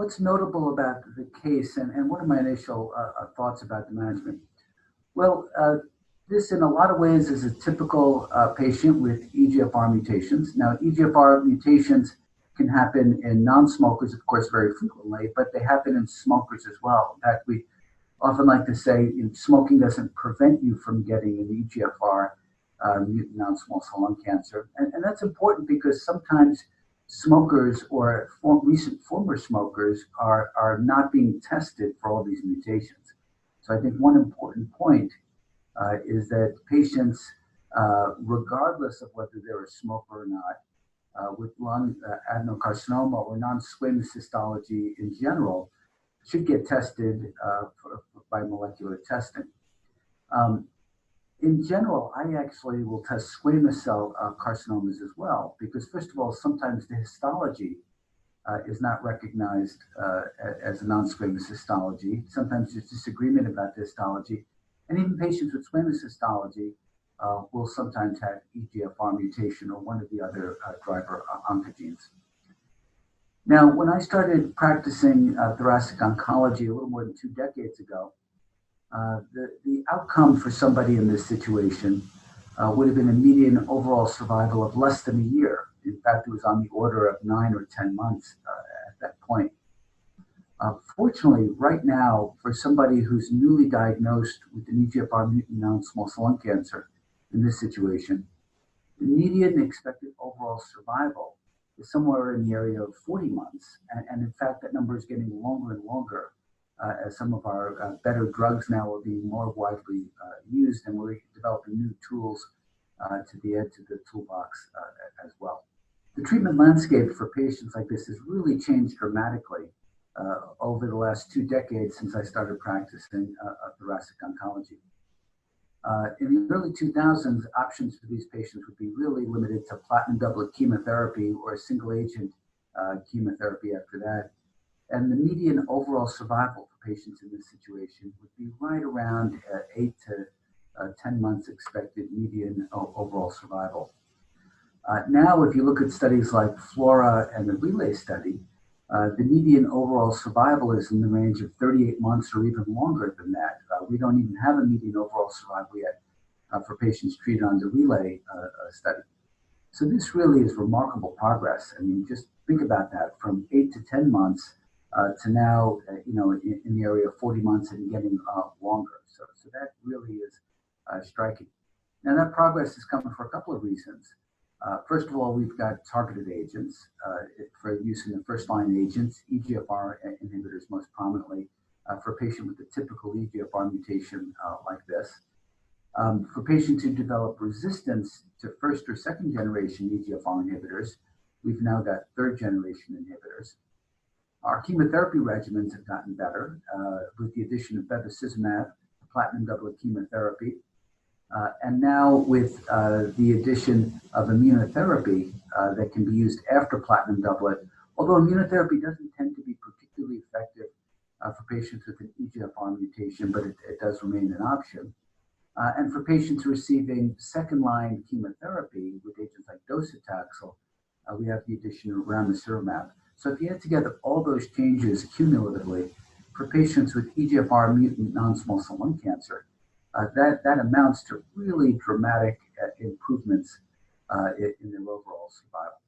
what's notable about the case, and what are my initial thoughts about the management? Well, this in a lot of ways is a typical patient with EGFR mutations. Now, EGFR mutations can happen in non-smokers, of course, very frequently, but they happen in smokers as well. In fact, we often like to say smoking doesn't prevent you from getting an EGFR mutant non-small cell lung cancer. And that's important because sometimes smokers or recent former smokers are not being tested for all these mutations. So I think one important point is that patients, regardless of whether they're a smoker or not, with lung adenocarcinoma or non-squamous histology in general, should get tested by molecular testing. In general, I actually will test squamous cell carcinomas as well, because first of all, sometimes the histology is not recognized as a non-squamous histology. Sometimes there's disagreement about the histology. And even patients with squamous histology will sometimes have EGFR mutation or one of the other driver oncogenes. Now, when I started practicing thoracic oncology a little more than 2 decades ago, the outcome for somebody in this situation would have been a median overall survival of less than a year. In fact, it was on the order of 9 or 10 months at that point. Fortunately, right now, for somebody who's newly diagnosed with an EGFR mutant non-small cell lung cancer in this situation, the median expected overall survival is somewhere in the area of 40 months. And in fact, that number is getting longer and longer as some of our better drugs now are being more widely used, and we're developing new tools to be added to the toolbox as well. The treatment landscape for patients like this has really changed dramatically over the last 2 decades since I started practicing thoracic oncology. In the early 2000s, options for these patients would be really limited to platinum doublet chemotherapy or single agent chemotherapy after that. And the median overall survival for patients in this situation would be right around 8 to 10 months expected median overall survival. Now, if you look at studies like FLORA and the RELAY study, the median overall survival is in the range of 38 months or even longer than that. We don't even have a median overall survival yet for patients treated on the RELAY study. So this really is remarkable progress. I mean, just think about that, from 8 to 10 months to now, in the area of 40 months and getting longer. So that really is striking. Now, that progress is coming for a couple of reasons. First of all, we've got targeted agents for use in the first-line agents, EGFR inhibitors most prominently, for a patient with a typical EGFR mutation like this. For patients who develop resistance to first or second generation EGFR inhibitors, we've now got third generation inhibitors. Our chemotherapy regimens have gotten better with the addition of bevacizumab, platinum doublet chemotherapy, and now with the addition of immunotherapy that can be used after platinum doublet, although immunotherapy doesn't tend to be particularly effective for patients with an EGFR mutation, but it does remain an option. And for patients receiving second-line chemotherapy with agents like docetaxel, we have the addition of ramucirumab. So if you add together all those changes cumulatively for patients with EGFR mutant non-small cell lung cancer, that amounts to really dramatic improvements in their overall survival.